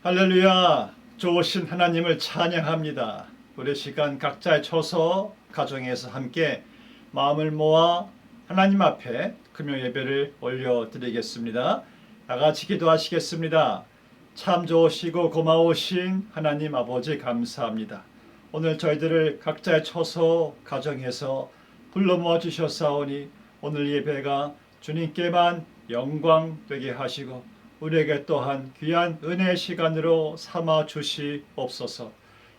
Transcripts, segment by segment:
할렐루야! 좋으신 하나님을 찬양합니다. 우리 시간 각자의 처소 가정에서 함께 마음을 모아 하나님 앞에 금요 예배를 올려드리겠습니다. 다 같이 기도하시겠습니다. 참 좋으시고 고마우신 하나님 아버지 감사합니다. 오늘 저희들을 각자의 처소 가정에서 불러 모아 주셨사오니 오늘 예배가 주님께만 영광 되게 하시고 우리에게 또한 귀한 은혜의 시간으로 삼아 주시옵소서.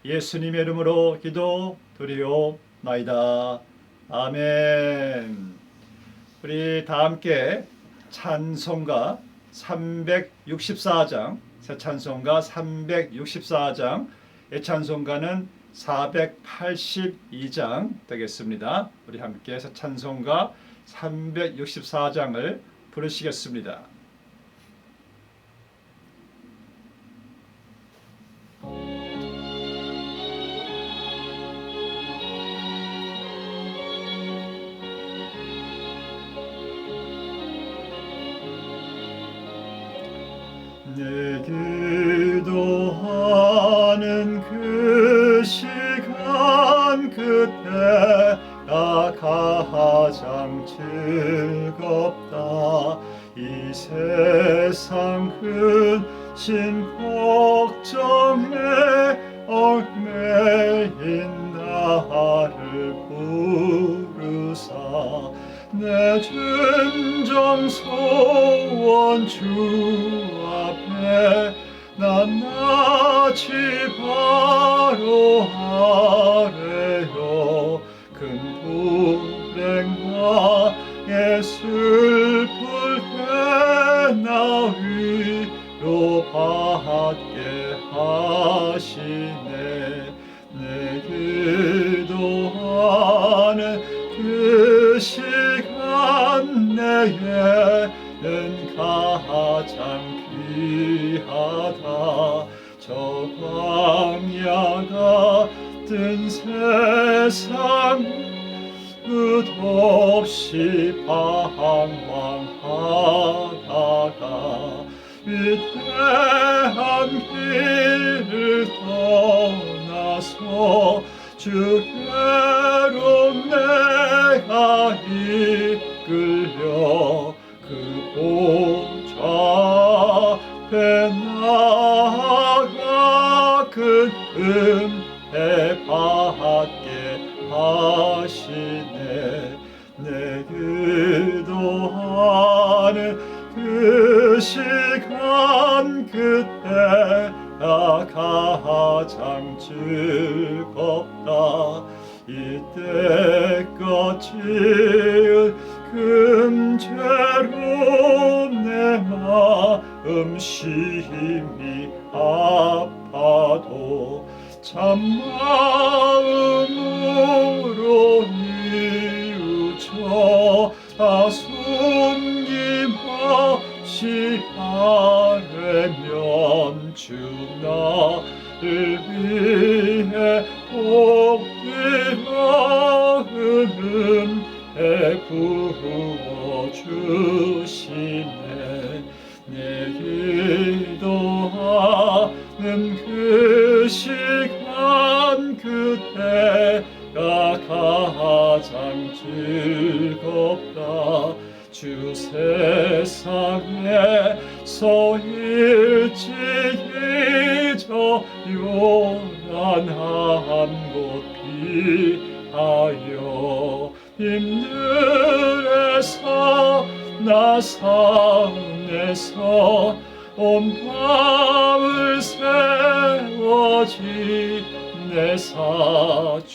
예수님의 이름으로 기도드리옵나이다. 아멘. 우리 다 함께 찬송가 364장, 새 찬송가 364장, 예찬송가는 482장 되겠습니다. 우리 함께 새 찬송가 364장을 부르시겠습니다. 내 기도하는 그 시간 그때가 가장 즐겁다. 이 세상 근심 걱정에 얽매인 나를 부르사 내 진정 소원 주 앞에 낱낱이 바로 하래요. 큰 불행과 슬플 때나 위로받게 하시네. 내 기도하는 그 시간 내게는 가장 귀하다. 저 광야 같은 세상 끝없이 방황하다가 위대한 길을 떠나서 주께로 내가 이끌려 그 보좌 앞에 나아가 그 은혜 받게 하시네. 내 기도하는 그 시간 그때가 가장 즐겁다. 이때껏 지은 금죄로 내 마음 심히 아파도 참마음으로 뉘우쳐 숨김없이 아뢰면 주 나를 위해 복되어 은혜 부어주시네. 내 기도하는 그 시간 그때가 가장 즐겁다. 주 세상에서 일찍이 저 요란한 곳 피하여 빈들에서 나 산에서 온 밤을 세워지 내 사주의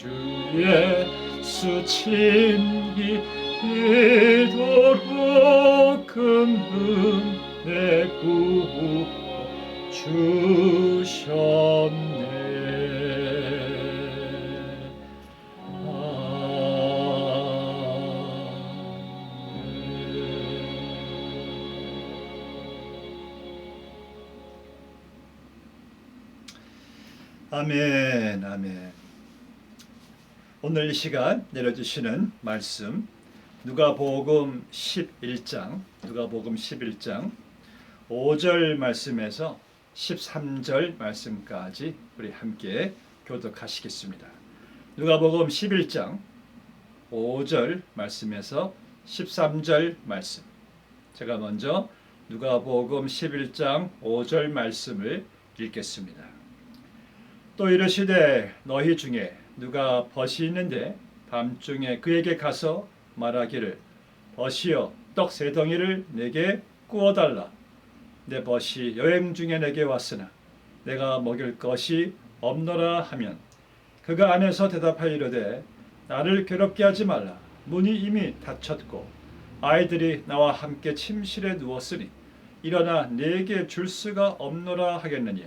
수침이 이토록 큰 은혜 부어 주셨네. 아멘, 아멘. 오늘 이 시간 내려주시는 말씀 누가복음 11장 5절 말씀에서 13절 말씀까지 우리 함께 교독하시겠습니다. 누가복음 11장 5절 말씀에서 13절 말씀. 제가 먼저 누가복음 11장 5절 말씀을 읽겠습니다. 또 이르시되 너희 중에 누가 벗이 있는데 밤중에 그에게 가서 말하기를 벗이여 떡 세 덩이를 내게 구워달라. 내 벗이 여행 중에 내게 왔으나 내가 먹일 것이 없노라 하면 그가 안에서 대답하이르되 나를 괴롭게 하지 말라. 문이 이미 닫혔고 아이들이 나와 함께 침실에 누웠으니 일어나 내게 줄 수가 없노라 하겠느냐.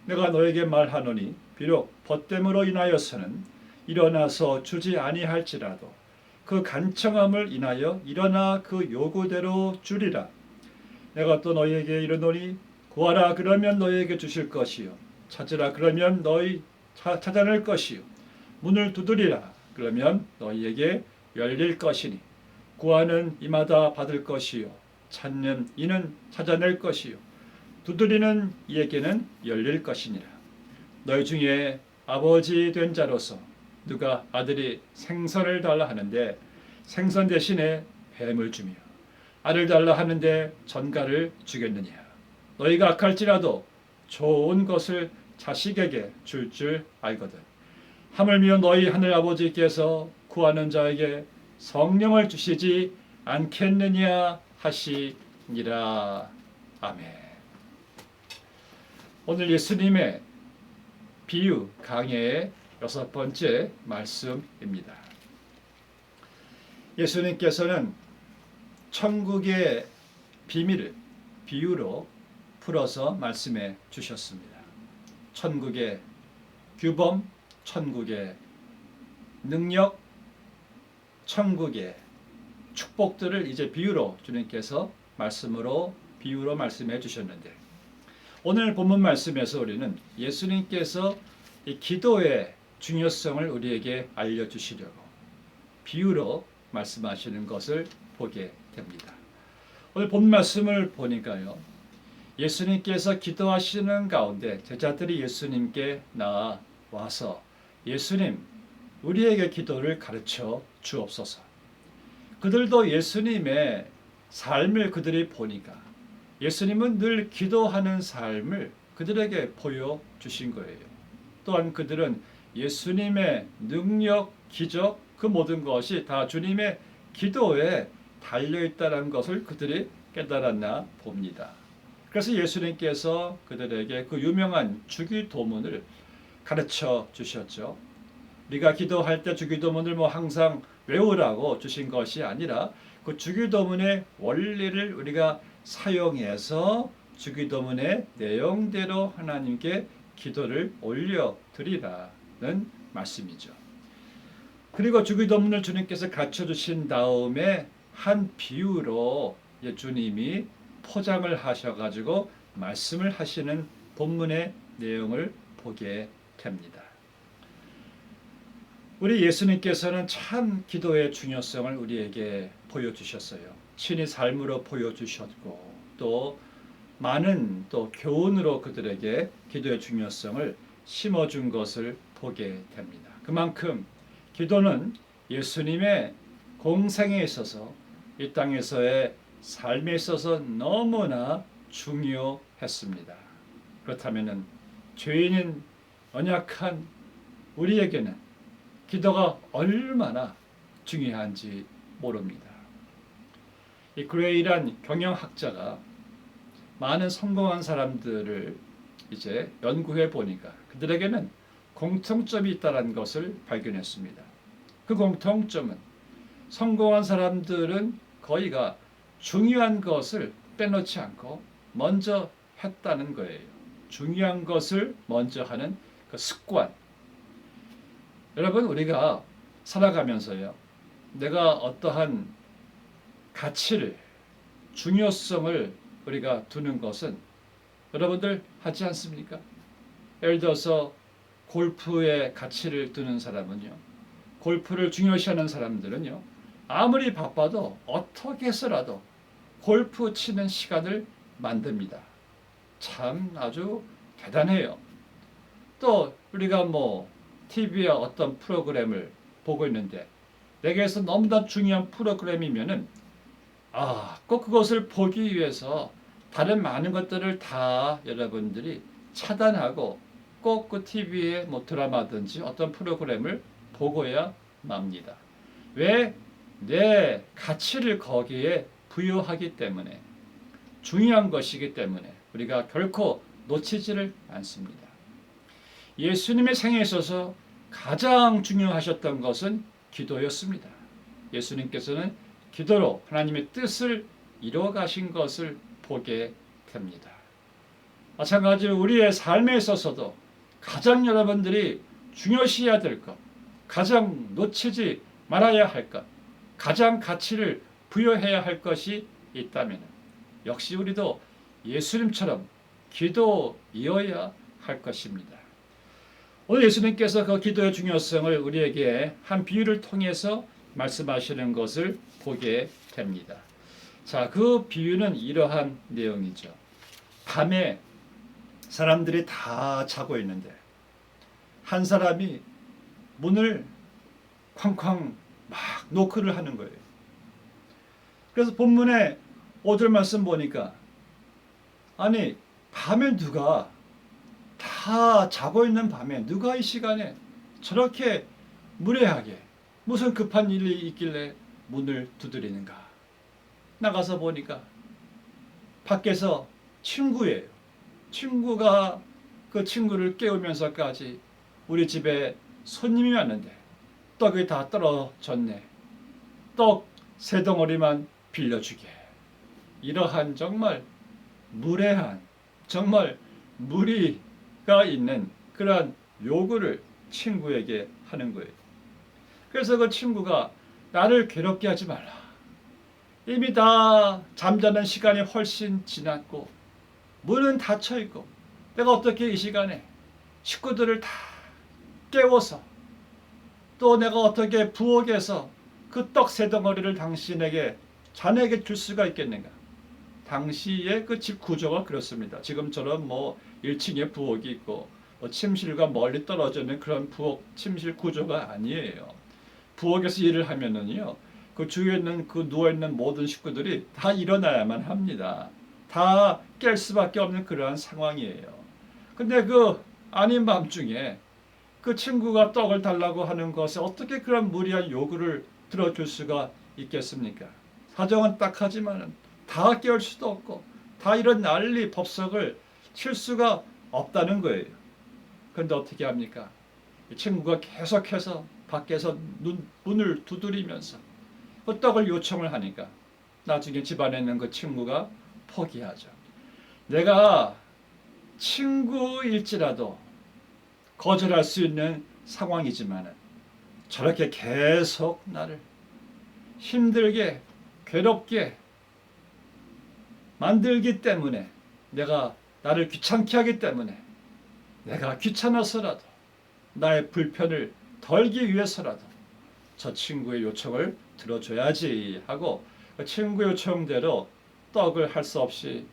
내가 너에게 말하노니 비록 벗됨으로 인하여서는 일어나서 주지 아니할지라도 그 간청함을 인하여 일어나 그 요구대로 주리라. 내가 또 너희에게 이르노니 구하라 그러면 너희에게 주실 것이요 찾으라 그러면 너희 찾아낼 것이요 문을 두드리라 그러면 너희에게 열릴 것이니 구하는 이마다 받을 것이요 찾는 이는 찾아낼 것이요 두드리는 이에게는 열릴 것이니라. 너희 중에 아버지 된 자로서 누가 아들이 생선을 달라 하는데 생선 대신에 뱀을 주며 알을 달라 하는데 전갈을 주겠느냐. 너희가 악할지라도 좋은 것을 자식에게 줄 알거든. 하물며 너희 하늘 아버지께서 구하는 자에게 성령을 주시지 않겠느냐 하시니라. 아멘. 오늘 예수님의 비유 강해의 6번째 말씀입니다. 예수님께서는 천국의 비밀을 비유로 풀어서 말씀해 주셨습니다. 천국의 규범, 천국의 능력, 천국의 축복들을 이제 비유로 주님께서 비유로 말씀해 주셨는데 오늘 본문 말씀에서 우리는 예수님께서 이 기도의 중요성을 우리에게 알려주시려고 비유로 말씀하시는 것을 보게 됩니다. 오늘 본 말씀을 보니까요. 예수님께서 기도하시는 가운데 제자들이 예수님께 나와서 예수님, 우리에게 기도를 가르쳐 주옵소서. 그들도 예수님의 삶을 그들이 보니까 예수님은 늘 기도하는 삶을 그들에게 보여주신 거예요. 또한 그들은 예수님의 능력, 기적, 그 모든 것이 다 주님의 기도에 달려있다는 것을 그들이 깨달았나 봅니다. 그래서 예수님께서 그들에게 그 유명한 주기도문을 가르쳐 주셨죠. 우리가 기도할 때 주기도문을 항상 외우라고 주신 것이 아니라 그 주기도문의 원리를 우리가 사용해서 주기도문의 내용대로 하나님께 기도를 올려드리라는 말씀이죠. 그리고 주기도문을 주님께서 가르쳐 주신 다음에 한 비유로 주님이 포장을 하셔가지고 말씀을 하시는 본문의 내용을 보게 됩니다. 우리 예수님께서는 참 기도의 중요성을 우리에게 보여주셨어요. 친히 삶으로 보여주셨고 또 많은 또 교훈으로 그들에게 기도의 중요성을 심어준 것을 보게 됩니다. 그만큼 기도는 예수님의 공생에 있어서 이 땅에서의 삶에 있어서 너무나 중요했습니다. 그렇다면 죄인인 연약한 우리에게는 기도가 얼마나 중요한지 모릅니다. 이 그레이란 경영학자가 많은 성공한 사람들을 이제 연구해 보니까 그들에게는 공통점이 있다는 것을 발견했습니다. 그 공통점은 성공한 사람들은 거의가 중요한 것을 빼놓지 않고 먼저 했다는 거예요. 중요한 것을 먼저 하는 그 습관. 여러분, 우리가 살아가면서요, 내가 어떠한 가치를, 중요성을 우리가 두는 것은 여러분들 하지 않습니까? 예를 들어서 골프의 가치를 두는 사람은요, 골프를 중요시하는 사람들은요, 아무리 바빠도 어떻게 해서라도 골프 치는 시간을 만듭니다. 참 아주 대단해요. 또 우리가 뭐 TV에 어떤 프로그램을 보고 있는데 내게서 너무나 중요한 프로그램이면은 꼭 그것을 보기 위해서 다른 많은 것들을 다 여러분들이 차단하고 꼭 그 TV에 뭐 드라마든지 어떤 프로그램을 보고야 맙니다. 왜? 내 가치를 거기에 부여하기 때문에 중요한 것이기 때문에 우리가 결코 놓치지를 않습니다. 예수님의 생애에 있어서 가장 중요하셨던 것은 기도였습니다. 예수님께서는 기도로 하나님의 뜻을 이루어 가신 것을 보게 됩니다. 마찬가지로 우리의 삶에 있어서도 가장 여러분들이 중요시해야 될 것, 가장 놓치지 말아야 할 것, 가장 가치를 부여해야 할 것이 있다면 역시 우리도 예수님처럼 기도이어야 할 것입니다. 오늘 예수님께서 그 기도의 중요성을 우리에게 한 비유를 통해서 말씀하시는 것을 보게 됩니다. 자, 그 비유는 이러한 내용이죠. 밤에 사람들이 다 자고 있는데 한 사람이 문을 쾅쾅 막 노크를 하는 거예요. 그래서 본문에 5절 말씀 보니까 아니 밤에 누가 다 자고 있는 밤에 누가 이 시간에 저렇게 무례하게 무슨 급한 일이 있길래 문을 두드리는가. 나가서 보니까 밖에서 친구예요. 친구가 그 친구를 깨우면서까지 우리 집에 손님이 왔는데 떡이 다 떨어졌네. 떡 3덩어리만 빌려주게. 이러한 정말 무례한 정말 무리가 있는 그러한 요구를 친구에게 하는 거예요. 그래서 그 친구가 나를 괴롭게 하지 말라. 이미 다 잠자는 시간이 훨씬 지났고 문은 닫혀 있고 내가 어떻게 이 시간에 식구들을 다 깨워서 또 내가 어떻게 부엌에서 그 떡 3덩어리를 당신에게 자네에게 줄 수가 있겠는가. 당시의 그 집 구조가 그렇습니다. 지금처럼 뭐 1층에 부엌이 있고 뭐 침실과 멀리 떨어져 있는 그런 부엌 침실 구조가 아니에요. 부엌에서 일을 하면은요, 그 주위에 있는 그 누워 있는 모든 식구들이 다 일어나야만 합니다. 다 깰 수밖에 없는 그러한 상황이에요. 근데 그 아닌 밤중에 그 친구가 떡을 달라고 하는 것에 어떻게 그런 무리한 요구를 들어줄 수가 있겠습니까? 사정은 딱하지만은 다 깨울 수도 없고 다 이런 난리 법석을 칠 수가 없다는 거예요. 그런데 어떻게 합니까? 이 친구가 계속해서 밖에서 문을 두드리면서 그 떡을 요청을 하니까 나중에 집안에 있는 그 친구가 포기하죠. 내가 친구일지라도 거절할 수 있는 상황이지만 저렇게 계속 나를 힘들게 괴롭게 만들기 때문에 내가 나를 귀찮게 하기 때문에 내가 귀찮아서라도 나의 불편을 덜기 위해서라도 저 친구의 요청을 들어줘야지 하고 그 친구 요청대로 떡을 할 수 없이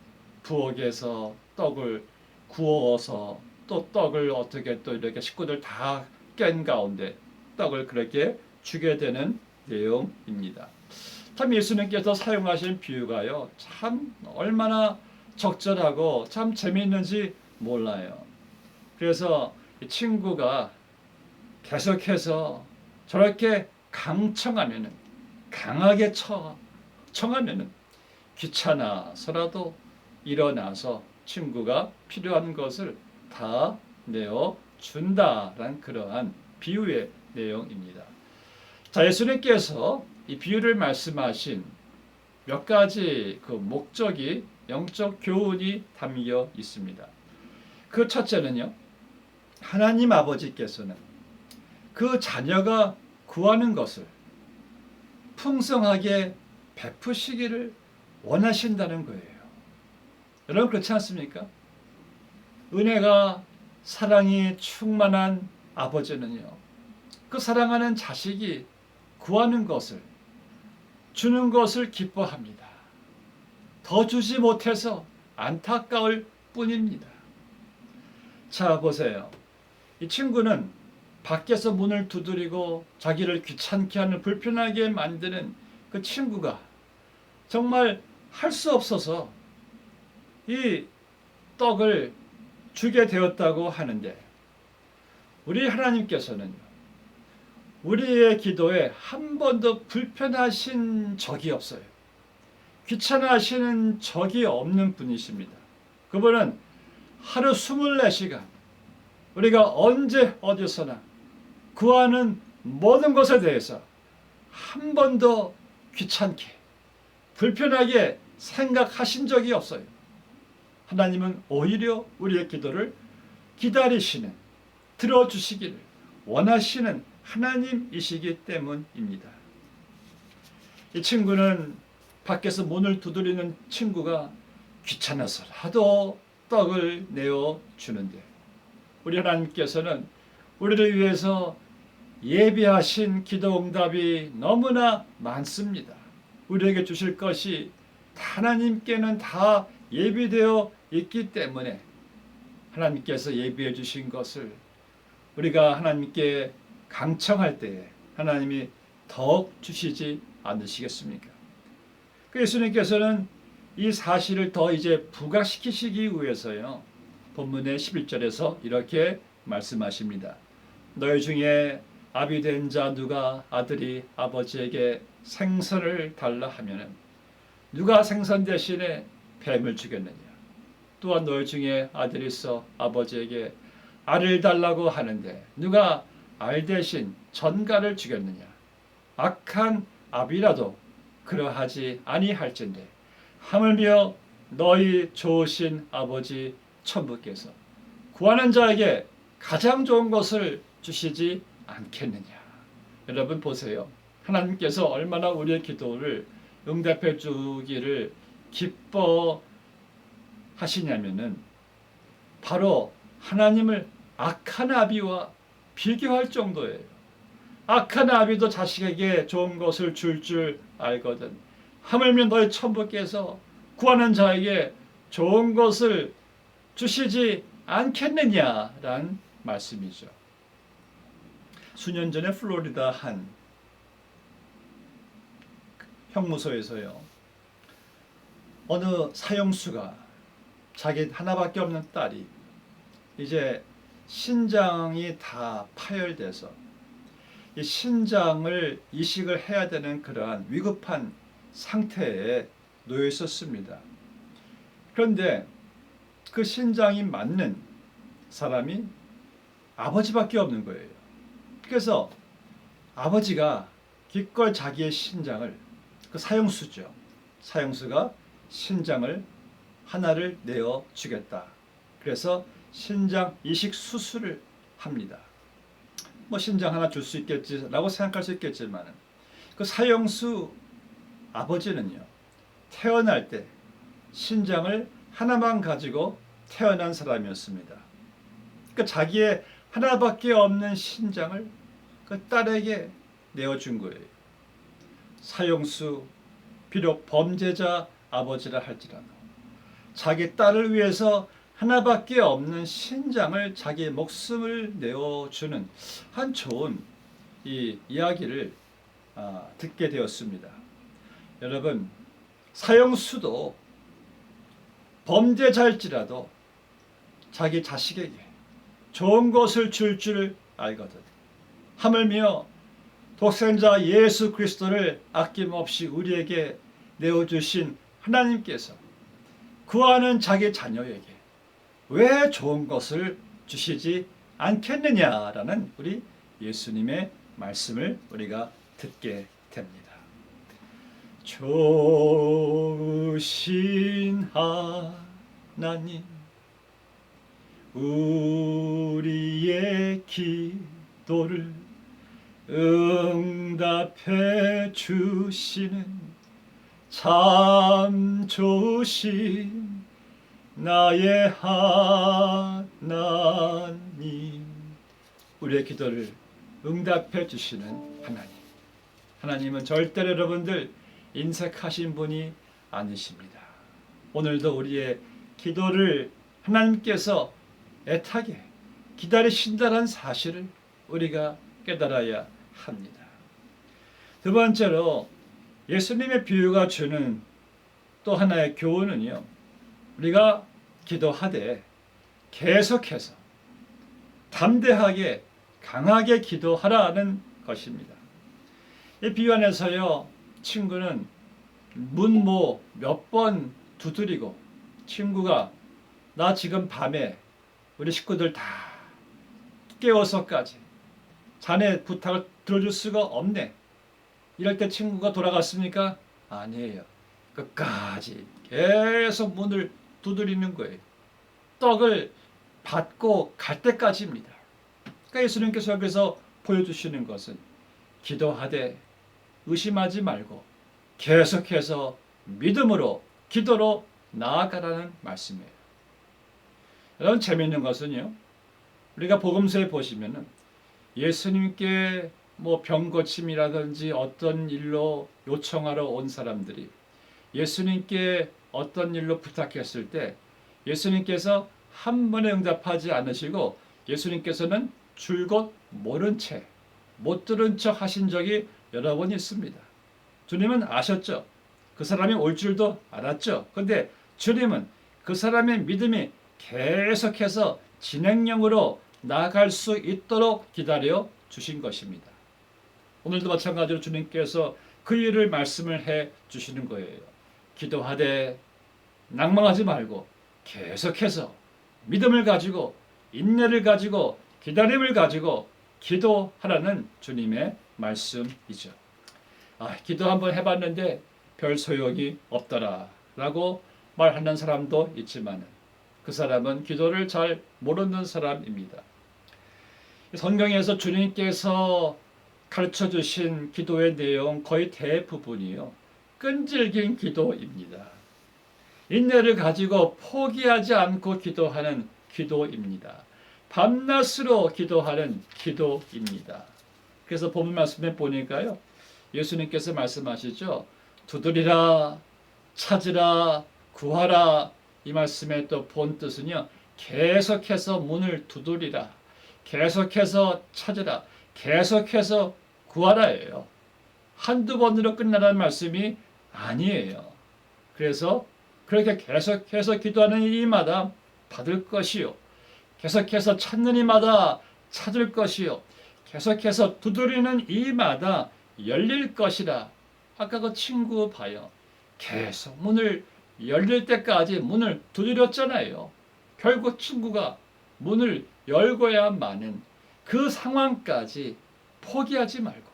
부엌에서 떡을 구워서 또 떡을 어떻게 또 이렇게 식구들 다 깬 가운데 떡을 그렇게 주게 되는 내용입니다. 참 예수님께서 사용하신 비유가요, 참 얼마나 적절하고 참 재미있는지 몰라요. 그래서 이 친구가 계속해서 저렇게 강청하면은 강하게 청하면은 귀찮아서라도 일어나서 친구가 필요한 것을 다 내어 준다라는 그러한 비유의 내용입니다. 자, 예수님께서 이 비유를 말씀하신 몇 가지 그 목적이 영적 교훈이 담겨 있습니다. 그 첫째는요, 하나님 아버지께서는 그 자녀가 구하는 것을 풍성하게 베푸시기를 원하신다는 거예요. 여러분 그렇지 않습니까? 은혜가 사랑이 충만한 아버지는요, 그 사랑하는 자식이 구하는 것을 주는 것을 기뻐합니다. 더 주지 못해서 안타까울 뿐입니다. 자, 보세요. 이 친구는 밖에서 문을 두드리고 자기를 귀찮게 하는, 불편하게 만드는 그 친구가 정말 할 수 없어서 이 떡을 주게 되었다고 하는데, 우리 하나님께서는 우리의 기도에 한 번도 불편하신 적이 없어요. 귀찮아하시는 적이 없는 분이십니다. 그분은 하루 24시간 우리가 언제 어디서나 구하는 모든 것에 대해서 한 번도 귀찮게, 불편하게 생각하신 적이 없어요. 하나님은 오히려 우리의 기도를 기다리시는, 들어주시기를 원하시는 하나님이시기 때문입니다. 이 친구는 밖에서 문을 두드리는 친구가 귀찮아서라도 떡을 내어주는데, 우리 하나님께서는 우리를 위해서 예비하신 기도 응답이 너무나 많습니다. 우리에게 주실 것이 하나님께는 다 예비되어 있기 때문에 하나님께서 예비해 주신 것을 우리가 하나님께 강청할 때에 하나님이 더욱 주시지 않으시겠습니까? 예수님께서는 이 사실을 더 이제 부각시키시기 위해서요, 본문의 11절에서 이렇게 말씀하십니다. 너희 중에 아비된 자 누가 아들이 아버지에게 생선을 달라 하면은 누가 생선 대신에 뱀을 주겠느냐? 또한 너희 중에 아들이 있어 아버지에게 알을 달라고 하는데 누가 알 대신 전갈을 주겠느냐? 악한 아비라도 그러하지 아니할진대 하물며 너희 좋으신 아버지 천부께서 구하는 자에게 가장 좋은 것을 주시지 않겠느냐. 여러분 보세요. 하나님께서 얼마나 우리의 기도를 응답해 주기를 기뻐하시냐면은 바로 하나님을 악한 아비와 비교할 정도예요. 악한 아비도 자식에게 좋은 것을 줄 알거든. 하물며 너희 천부께서 구하는 자에게 좋은 것을 주시지 않겠느냐라는 말씀이죠. 수년 전에 플로리다 한 형무소에서요, 어느 사형수가 자기 하나밖에 없는 딸이 이제 신장이 다 파열돼서 이 신장을 이식을 해야 되는 그러한 위급한 상태에 놓여 있었습니다. 그런데 그 신장이 맞는 사람이 아버지밖에 없는 거예요. 그래서 아버지가 기꺼이 자기의 신장을, 그 사형수죠, 사형수가 신장을 하나를 내어 주겠다. 그래서 신장 이식 수술을 합니다. 뭐 신장 하나 줄 수 있겠지라고 생각할 수 있겠지만, 그 사형수 아버지는요, 태어날 때 신장을 하나만 가지고 태어난 사람이었습니다. 그러니까 자기의 하나밖에 없는 신장을 그 딸에게 내어준 거예요. 사형수, 비록 범죄자 아버지라 할지라도 자기 딸을 위해서 하나밖에 없는 신장을, 자기의 목숨을 내어주는 한 좋은 이 이야기를 듣게 되었습니다. 여러분, 사형수도 범죄자일지라도 자기 자식에게 좋은 것을 줄 알거든. 하물며 독생자 예수 그리스도를 아낌없이 우리에게 내어주신 하나님께서 구하는 자기 자녀에게 왜 좋은 것을 주시지 않겠느냐라는 우리 예수님의 말씀을 우리가 듣게 됩니다. 좋으신 하나님, 우리의 기도를 응답해 주시는 참 좋으신 나의 하나님, 우리의 기도를 응답해 주시는 하나님. 하나님은 절대로 여러분들 인색하신 분이 아니십니다. 오늘도 우리의 기도를 하나님께서 애타게 기다리신다는 사실을 우리가 깨달아야 합니다. 두 번째로 예수님의 비유가 주는 또 하나의 교훈은요, 우리가 기도하되 계속해서 담대하게 강하게 기도하라는 것입니다. 이 비유 안에서요, 친구는 문모 몇 번 두드리고, 친구가 나 지금 밤에 우리 식구들 다 깨워서까지 자네 부탁을 들어줄 수가 없네. 이럴 때 친구가 돌아갔습니까? 아니에요. 끝까지 계속 문을 두드리는 거예요. 떡을 받고 갈 때까지입니다. 그러니까 예수님께서 여기서 보여주시는 것은 기도하되 의심하지 말고 계속해서 믿음으로 기도로 나아가라는 말씀이에요. 여러분, 재미있는 것은요, 우리가 복음서에 보시면은 예수님께 뭐 병고침이라든지 어떤 일로 요청하러 온 사람들이 예수님께 어떤 일로 부탁했을 때 예수님께서 한 번에 응답하지 않으시고 예수님께서는 줄곧 모른 채, 못 들은 척 하신 적이 여러 번 있습니다. 주님은 아셨죠. 그 사람이 올 줄도 알았죠. 그런데 주님은 그 사람의 믿음이 계속해서 진행형으로 나아갈 수 있도록 기다려 주신 것입니다. 오늘도 마찬가지로 주님께서 그 일을 말씀을 해 주시는 거예요. 기도하되 낭망하지 말고 계속해서 믿음을 가지고 인내를 가지고 기다림을 가지고 기도하라는 주님의 말씀이죠. 기도 한번 해봤는데 별 소용이 없더라 라고 말하는 사람도 있지만 그 사람은 기도를 잘 모르는 사람입니다. 성경에서 주님께서 가르쳐 주신 기도의 내용 거의 대부분이요, 끈질긴 기도입니다. 인내를 가지고 포기하지 않고 기도하는 기도입니다. 밤낮으로 기도하는 기도입니다. 그래서 본문 말씀에 보니까요, 예수님께서 말씀하시죠. 두드리라, 찾으라, 구하라. 이 말씀의 또 본 뜻은요, 계속해서 문을 두드리라, 계속해서 찾으라, 계속해서 구하라예요. 한두 번으로 끝나라는 말씀이 아니에요. 그래서 그렇게 계속해서 기도하는 이마다 받을 것이요, 계속해서 찾는 이마다 찾을 것이요, 계속해서 두드리는 이마다 열릴 것이라. 아까 그 친구 봐요. 계속 문을 열릴 때까지 문을 두드렸잖아요. 결국 친구가 문을 열고야만은 그 상황까지 포기하지 말고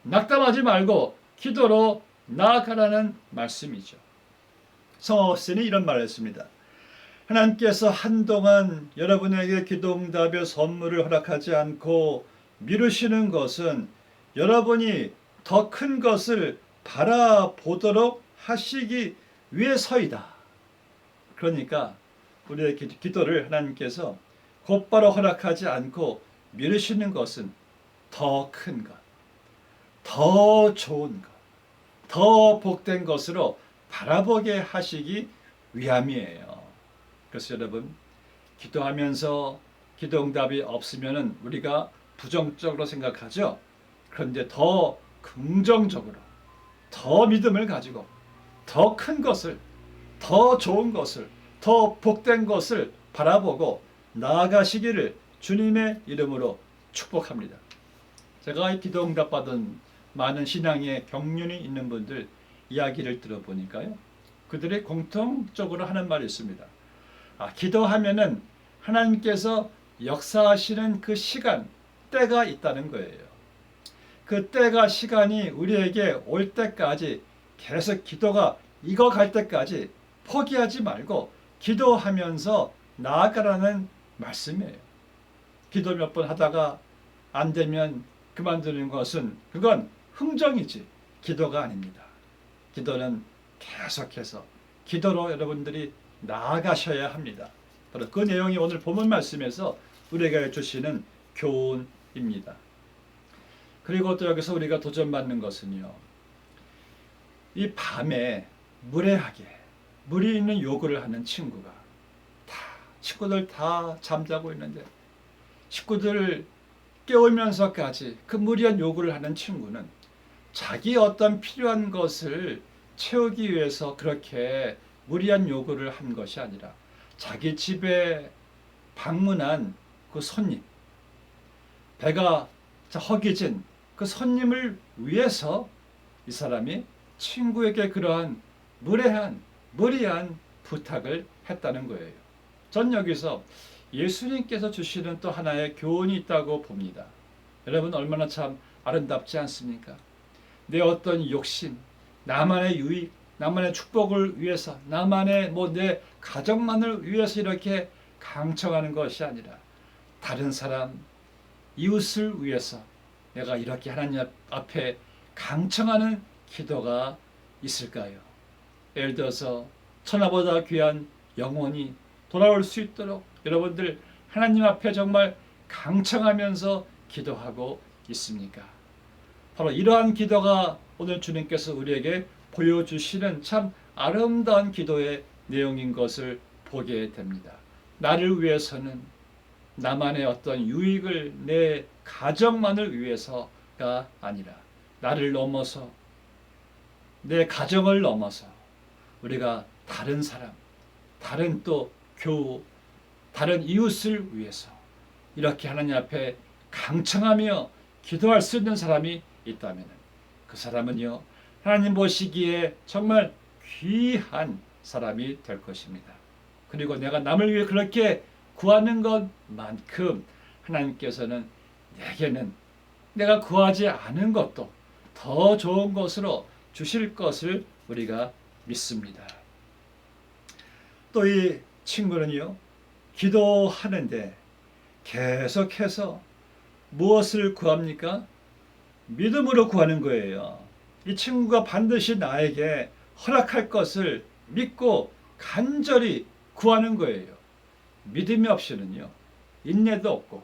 낙담하지 말고 기도로 나아가라는 말씀이죠. 성어스는 이런 말을 했습니다. 하나님께서 한동안 여러분에게 기도응답의 선물을 허락하지 않고 미루시는 것은 여러분이 더 큰 것을 바라보도록 하시기 위해서이다. 그러니까 우리의 기도를 하나님께서 곧바로 허락하지 않고 미루시는 것은 더 큰 것, 더 좋은 것, 더 복된 것으로 바라보게 하시기 위함이에요. 그래서 여러분, 기도하면서 기도응답이 없으면 우리가 부정적으로 생각하죠. 그런데 더 긍정적으로, 더 믿음을 가지고 더 큰 것을, 더 좋은 것을, 더 복된 것을 바라보고 나아가시기를 주님의 이름으로 축복합니다. 제가 기도응답 받은 많은 신앙의 경륜이 있는 분들 이야기를 들어보니까요, 그들이 공통적으로 하는 말이 있습니다. 기도하면은 하나님께서 역사하시는 그 시간, 때가 있다는 거예요. 그 때가, 시간이 우리에게 올 때까지 계속 기도가 익어갈 때까지 포기하지 말고 기도하면서 나아가라는 말씀이에요. 기도 몇 번 하다가 안 되면 그만두는 것은 그건 흥정이지 기도가 아닙니다. 기도는 계속해서 기도로 여러분들이 나아가셔야 합니다. 바로 그 내용이 오늘 본문 말씀에서 우리에게 주시는 교훈입니다. 그리고 또 여기서 우리가 도전받는 것은요, 이 밤에 무례하게 무리 있는 요구를 하는 친구가 다 식구들 다 잠자고 있는데 식구들 깨우면서까지 그 무리한 요구를 하는 친구는 자기 어떤 필요한 것을 채우기 위해서 그렇게 무리한 요구를 한 것이 아니라 자기 집에 방문한 그 손님, 배가 허기진 그 손님을 위해서 이 사람이 친구에게 그러한 무리한 부탁을 했다는 거예요. 전 여기서 예수님께서 주시는 또 하나의 교훈이 있다고 봅니다. 여러분 얼마나 참 아름답지 않습니까? 내 어떤 욕심, 나만의 유익, 나만의 축복을 위해서, 나만의 내 가정만을 위해서 이렇게 강청하는 것이 아니라 다른 사람, 이웃을 위해서 내가 이렇게 하나님 앞에 강청하는 기도가 있을까요? 예를 들어서 천하보다 귀한 영혼이 돌아올 수 있도록 여러분들 하나님 앞에 정말 강청하면서 기도하고 있습니까? 바로 이러한 기도가 오늘 주님께서 우리에게 보여주시는 참 아름다운 기도의 내용인 것을 보게 됩니다. 나를 위해서는 나만의 어떤 유익을 내 가정만을 위해서가 아니라 나를 넘어서 내 가정을 넘어서 우리가 다른 사람, 다른 또 교우, 다른 이웃을 위해서 이렇게 하나님 앞에 강청하며 기도할 수 있는 사람이 있다면 그 사람은요 하나님 보시기에 정말 귀한 사람이 될 것입니다. 그리고 내가 남을 위해 그렇게 구하는 것만큼 하나님께서는 내게는 내가 구하지 않은 것도 더 좋은 것으로 주실 것을 우리가 믿습니다. 또 이 친구는요 기도하는데 계속해서 무엇을 구합니까? 믿음으로 구하는 거예요. 이 친구가 반드시 나에게 허락할 것을 믿고 간절히 구하는 거예요. 믿음이 없이는요 인내도 없고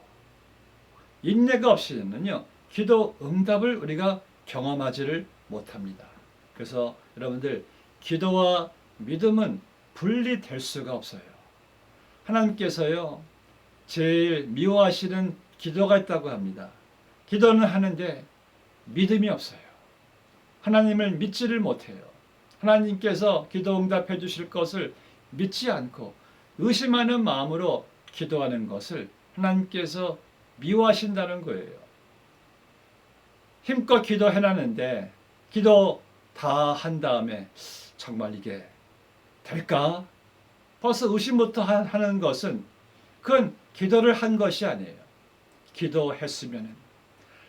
인내가 없이는요 기도 응답을 우리가 경험하지를 못합니다. 그래서 여러분들 기도와 믿음은 분리될 수가 없어요. 하나님께서요 제일 미워하시는 기도가 있다고 합니다. 기도는 하는데 믿음이 없어요. 하나님을 믿지를 못해요. 하나님께서 기도 응답해 주실 것을 믿지 않고 의심하는 마음으로 기도하는 것을 하나님께서 미워하신다는 거예요. 힘껏 기도해놨는데 기도 다 한 다음에 정말 이게 될까? 벌써 의심부터 하는 것은 그건 기도를 한 것이 아니에요. 기도했으면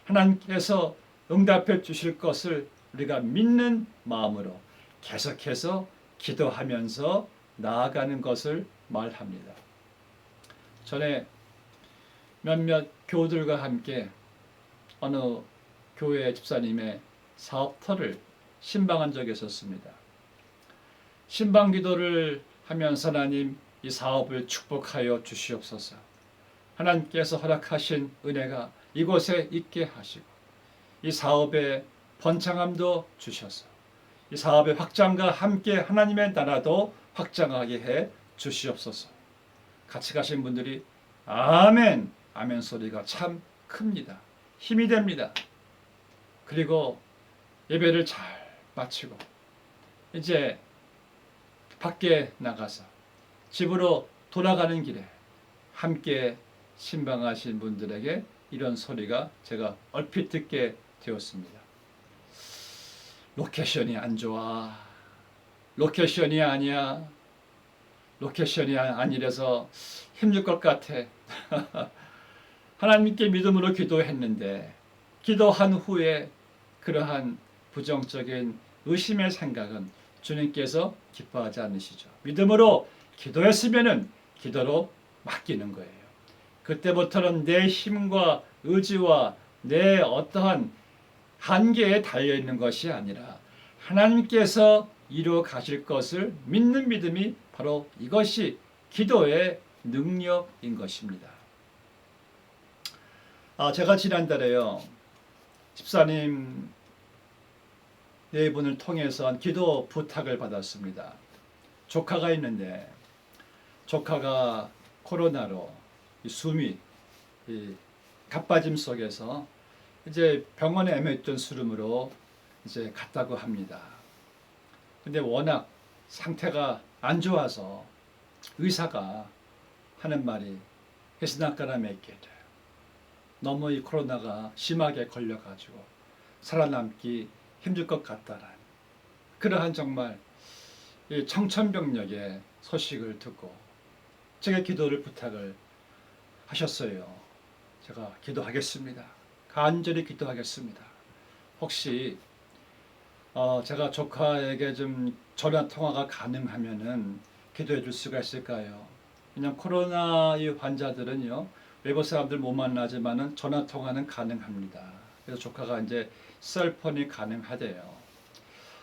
하나님께서 응답해 주실 것을 우리가 믿는 마음으로 계속해서 기도하면서 나아가는 것을 말합니다. 전에 몇몇 교우들과 함께 어느 교회 집사님의 사업터를 신방한 적이 있었습니다. 신방 기도를 하면서 하나님 이 사업을 축복하여 주시옵소서. 하나님께서 허락하신 은혜가 이곳에 있게 하시고 이 사업에 번창함도 주셔서 이 사업의 확장과 함께 하나님의 나라도 확장하게 해 주시옵소서. 같이 가신 분들이 아멘, 아멘 소리가 참 큽니다. 힘이 됩니다. 그리고 예배를 잘 마치고 이제 밖에 나가서 집으로 돌아가는 길에 함께 신방하신 분들에게 이런 소리가 제가 얼핏 듣게 되었습니다. 로케이션이 안 좋아. 로케이션이 아니야. 로케이션이 아니라서 힘들 것 같아. 하나님께 믿음으로 기도했는데 기도한 후에 그러한 부정적인 의심의 생각은 주님께서 기뻐하지 않으시죠. 믿음으로 기도했으면은 기도로 맡기는 거예요. 그때부터는 내 힘과 의지와 내 어떠한 한계에 달려 있는 것이 아니라 하나님께서 이루어 가실 것을 믿는 믿음이 바로 이것이 기도의 능력인 것입니다. 제가 지난달에요 집사님 네 분을 통해서 기도 부탁을 받았습니다. 조카가 있는데 조카가 코로나로 이 숨이 이 가빠짐 속에서 이제 병원에 애매했던 수름으로 이제 갔다고 합니다. 근데 워낙 상태가 안 좋아서 의사가 하는 말이 He's not gonna make it. 너무 이 코로나가 심하게 걸려가지고 살아남기 힘들 것 같다라는 그러한 정말 이 청천벽력의 소식을 듣고 제게 기도를 부탁을 하셨어요. 제가 기도하겠습니다. 간절히 기도하겠습니다. 혹시 제가 조카에게 좀 전화 통화가 가능하면은 기도해 줄 수가 있을까요? 그냥 코로나 이 환자들은요 외부 사람들 못 만나지만은 전화 통화는 가능합니다. 그래서 조카가 이제 셀폰이 가능하대요.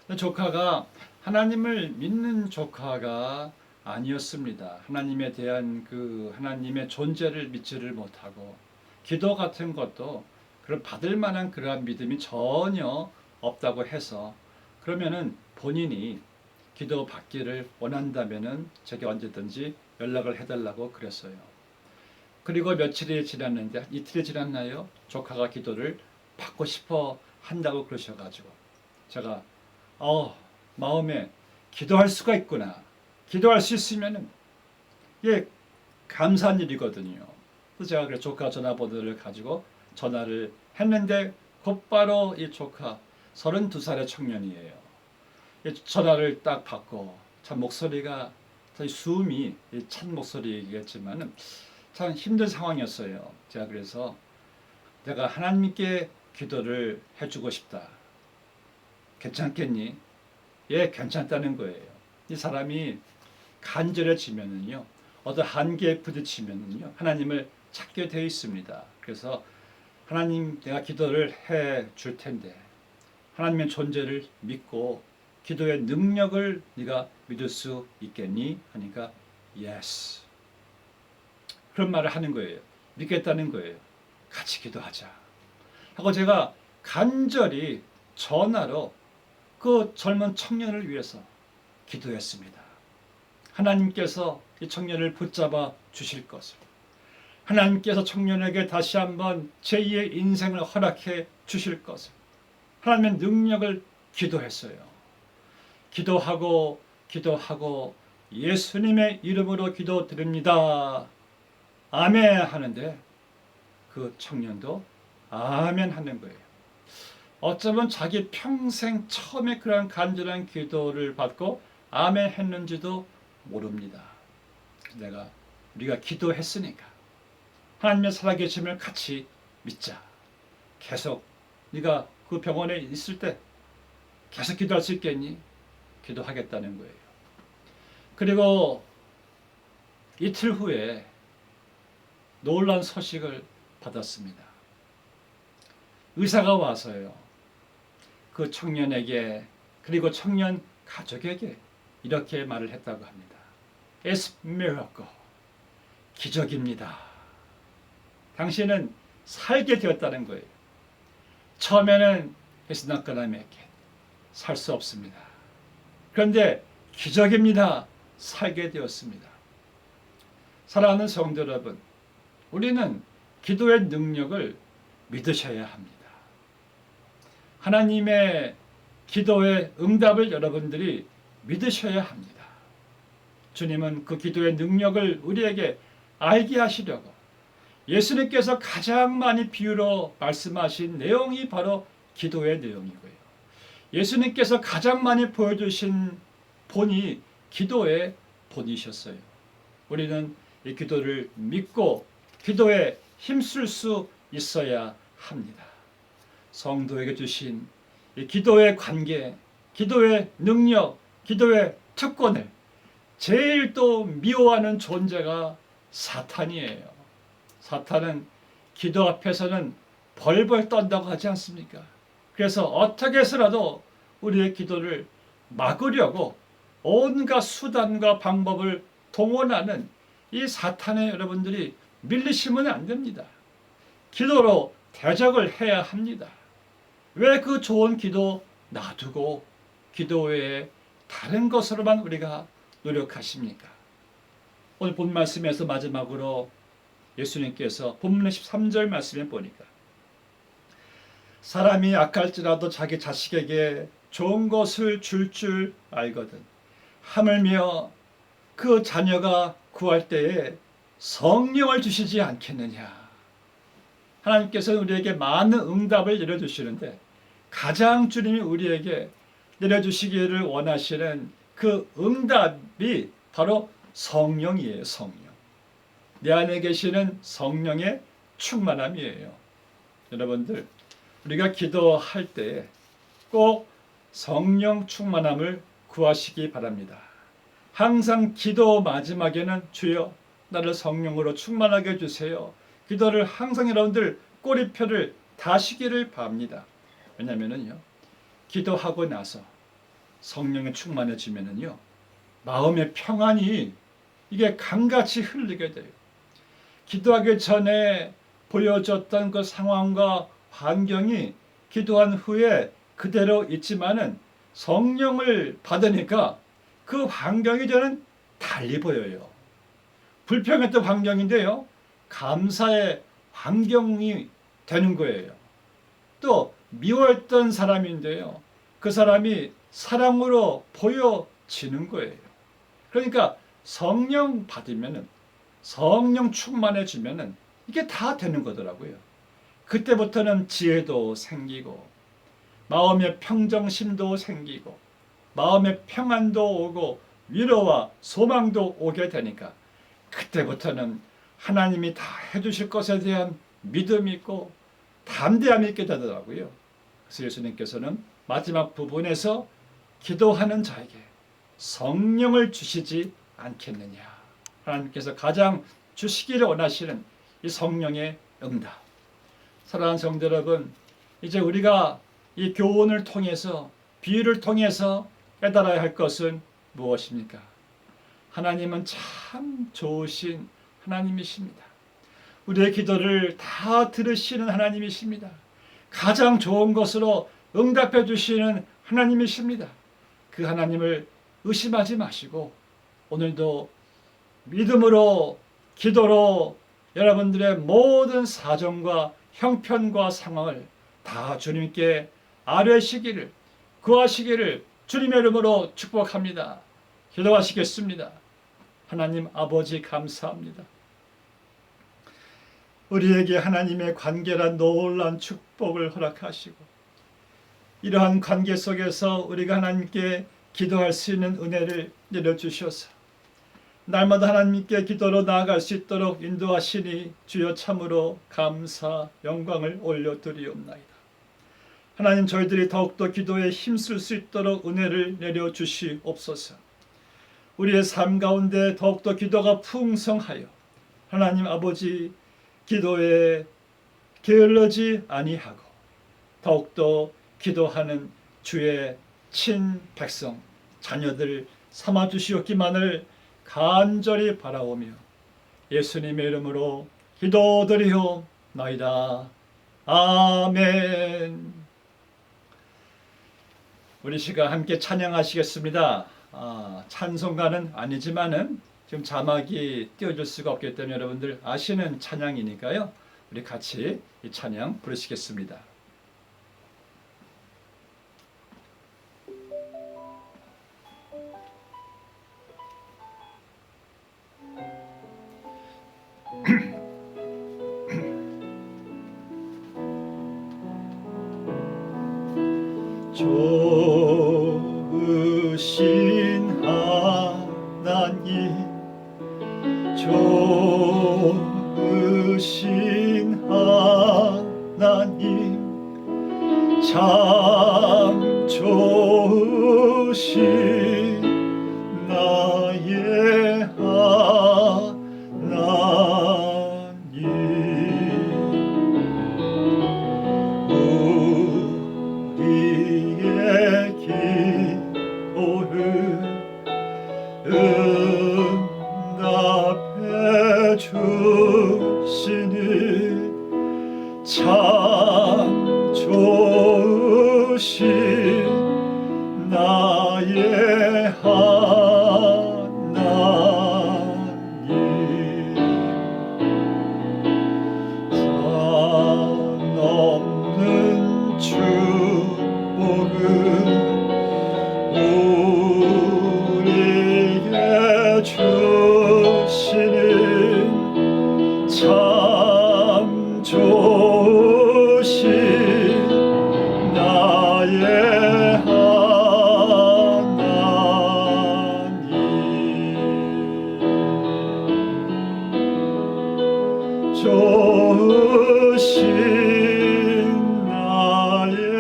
근데 조카가 하나님을 믿는 조카가 아니었습니다. 하나님에 대한 그 하나님의 존재를 믿지를 못하고 기도 같은 것도 그런 받을 만한 그러한 믿음이 전혀 없다고 해서 그러면은 본인이 기도 받기를 원한다면은 제게 언제든지 연락을 해달라고 그랬어요. 그리고 며칠이 지났는데 이틀이 지났나요? 조카가 기도를 받고 싶어 한다고 그러셔가지고 제가 마음에 기도할 수가 있구나. 기도할 수 있으면은 이게 감사한 일이거든요. 그래서 제가 그래서 조카 전화번호를 가지고 전화를 했는데 곧바로 이 조카 32살의 청년이에요. 전화를 딱 받고 참 목소리가 숨이 찬 목소리겠지만은 참 힘든 상황이었어요. 제가 그래서 내가 하나님께 기도를 해주고 싶다. 괜찮겠니? 예, 괜찮다는 거예요. 이 사람이 간절해지면은요, 어떤 한계에 부딪히면은요, 하나님을 찾게 되어 있습니다. 그래서 하나님, 내가 기도를 해 줄 텐데 하나님의 존재를 믿고 기도의 능력을 네가 믿을 수 있겠니? 하니까 yes. 그런 말을 하는 거예요. 믿겠다는 거예요. 같이 기도하자. 하고 제가 간절히 전화로 그 젊은 청년을 위해서 기도했습니다. 하나님께서 이 청년을 붙잡아 주실 것을, 하나님께서 청년에게 다시 한번 제2의 인생을 허락해 주실 것을, 하나님의 능력을 기도했어요. 기도하고 예수님의 이름으로 기도드립니다. 아멘 하는데 그 청년도 아멘 하는 거예요. 어쩌면 자기 평생 처음에 그런 간절한 기도를 받고 아멘 했는지도 모릅니다. 우리가 기도했으니까 하나님의 살아계심을 같이 믿자. 계속 네가 그 병원에 있을 때 계속 기도할 수 있겠니? 기도하겠다는 거예요. 그리고 이틀 후에 놀라운 소식을 받았습니다. 의사가 와서요. 그 청년에게 그리고 청년 가족에게 이렇게 말을 했다고 합니다. It's miracle. 기적입니다. 당신은 살게 되었다는 거예요. 처음에는 It's not gonna make it. 살 수 없습니다. 그런데 기적입니다. 살게 되었습니다. 사랑하는 성도 여러분, 우리는 기도의 능력을 믿으셔야 합니다. 하나님의 기도의 응답을 여러분들이 믿으셔야 합니다. 주님은 그 기도의 능력을 우리에게 알게 하시려고 예수님께서 가장 많이 비유로 말씀하신 내용이 바로 기도의 내용이고요. 예수님께서 가장 많이 보여주신 본이 기도의 본이셨어요. 우리는 이 기도를 믿고 기도에 힘쓸 수 있어야 합니다. 성도에게 주신 이 기도의 관계, 기도의 능력, 기도의 특권을 제일 또 미워하는 존재가 사탄이에요. 사탄은 기도 앞에서는 벌벌 떤다고 하지 않습니까? 그래서 어떻게 해서라도 우리의 기도를 막으려고 온갖 수단과 방법을 동원하는 이 사탄에 여러분들이 밀리시면 안 됩니다. 기도로 대적을 해야 합니다. 왜 그 좋은 기도 놔두고 기도 외에 다른 것으로만 우리가 노력하십니까? 오늘 본 말씀에서 마지막으로 예수님께서 본문의 13절 말씀에 보니까 사람이 악할지라도 자기 자식에게 좋은 것을 줄 알거든 하물며 그 자녀가 구할 때에 성령을 주시지 않겠느냐. 하나님께서는 우리에게 많은 응답을 내려주시는데 가장 주님이 우리에게 내려주시기를 원하시는 그 응답이 바로 성령이에요. 성령. 내 안에 계시는 성령의 충만함이에요. 여러분들, 우리가 기도할 때 꼭 성령 충만함을 구하시기 바랍니다. 항상 기도 마지막에는 주여 나를 성령으로 충만하게 해주세요. 기도를 항상 여러분들 꼬리표를 다시기를 바랍니다. 왜냐하면요, 기도하고 나서 성령에 충만해지면요, 마음의 평안이 이게 강같이 흐르게 돼요. 기도하기 전에 보여줬던 그 상황과 환경이 기도한 후에 그대로 있지만은 성령을 받으니까 그 환경이 저는 달리 보여요. 불평했던 환경인데요, 감사의 환경이 되는 거예요. 또 미워했던 사람인데요, 그 사람이 사랑으로 보여지는 거예요. 그러니까 성령 받으면은, 성령 충만해지면은 이게 다 되는 거더라고요. 그때부터는 지혜도 생기고 마음의 평정심도 생기고 마음의 평안도 오고 위로와 소망도 오게 되니까 그때부터는 하나님이 다 해주실 것에 대한 믿음이 있고 담대함이 있게 되더라고요. 그래서 예수님께서는 마지막 부분에서 기도하는 자에게 성령을 주시지 않겠느냐. 하나님께서 가장 주시기를 원하시는 이 성령의 응답. 사랑하는 성도 여러분, 이제 우리가 이 교훈을 통해서, 비유를 통해서 깨달아야 할 것은 무엇입니까? 하나님은 참 좋으신 하나님이십니다. 우리의 기도를 다 들으시는 하나님이십니다. 가장 좋은 것으로 응답해 주시는 하나님이십니다. 그 하나님을 의심하지 마시고 오늘도 믿음으로, 기도로 여러분들의 모든 사정과 형편과 상황을 다 주님께 아뢰시기를, 구하시기를 주님의 이름으로 축복합니다. 기도하시겠습니다. 하나님 아버지 감사합니다. 우리에게 하나님의 관계란 놀라운 축복을 허락하시고 이러한 관계 속에서 우리가 하나님께 기도할 수 있는 은혜를 내려주셔서 날마다 하나님께 기도로 나아갈 수 있도록 인도하시니 주여 참으로 감사 영광을 올려드리옵나이다. 하나님, 저희들이 더욱더 기도에 힘쓸 수 있도록 은혜를 내려주시옵소서. 우리의 삶 가운데 더욱더 기도가 풍성하여 하나님 아버지 기도에 게을르지 아니하고 더욱더 기도하는 주의 친백성 자녀들 삼아주시옵기만을 간절히 바라오며 예수님의 이름으로 기도드리옵나이다. 아멘. 우리 시간 함께 찬양하시겠습니다. 찬송가는 아니지만은 지금 자막이 띄워줄 수가 없기 때문에 여러분들 아시는 찬양이니까요. 우리 같이 이 찬양 부르시겠습니다. 좋으신 하나님, 좋으신 하나님, 참 좋으신 나의 하나님, 우리의 기도를 응답해 주시니 참 좋으신 나의 하나님, 좋으신 나의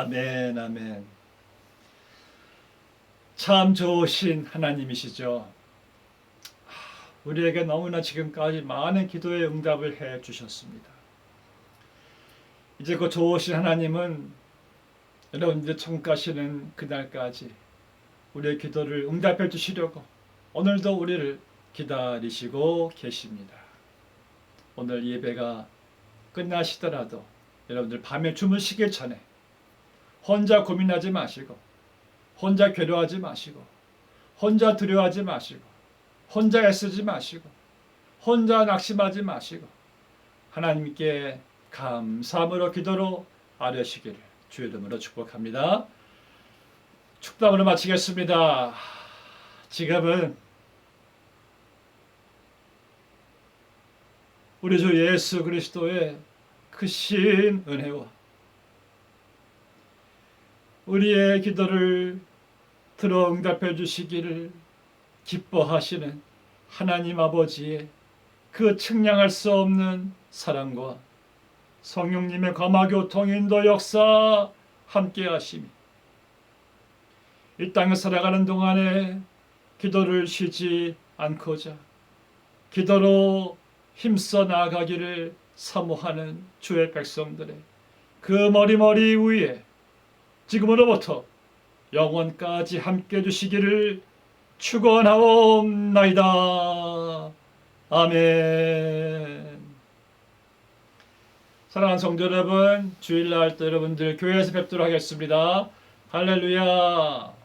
아멘, 아멘. 참 좋으신 하나님이시죠. 우리에게 너무나 지금까지 많은 기도의 응답을 해 주셨습니다. 이제 그 좋으신 하나님은 여러분들 천국 가시는 그날까지 우리의 기도를 응답해 주시려고 오늘도 우리를 기다리시고 계십니다. 오늘 예배가 끝나시더라도 여러분들 밤에 주무시기 전에 혼자 고민하지 마시고, 혼자 괴로워하지 마시고, 혼자 두려워하지 마시고, 혼자 애쓰지 마시고, 혼자 낙심하지 마시고, 하나님께 감사함으로 기도로 아뢰시기를 주의 이름으로 축복합니다. 축담으로 마치겠습니다. 지금은 우리 주 예수 그리스도의 크신 은혜와 우리의 기도를 들어 응답해 주시기를 기뻐하시는 하나님 아버지의 그 측량할 수 없는 사랑과 성령님의 감화교통 인도 역사 함께 하심이 이 땅을 살아가는 동안에 기도를 쉬지 않고자 기도로 힘써 나아가기를 사모하는 주의 백성들의 그 머리 위에 지금으로부터 영원까지 함께 해주시기를 축원하옵나이다. 아멘. 사랑하는 성도 여러분, 주일날 때 여러분들 교회에서 뵙도록 하겠습니다. 할렐루야.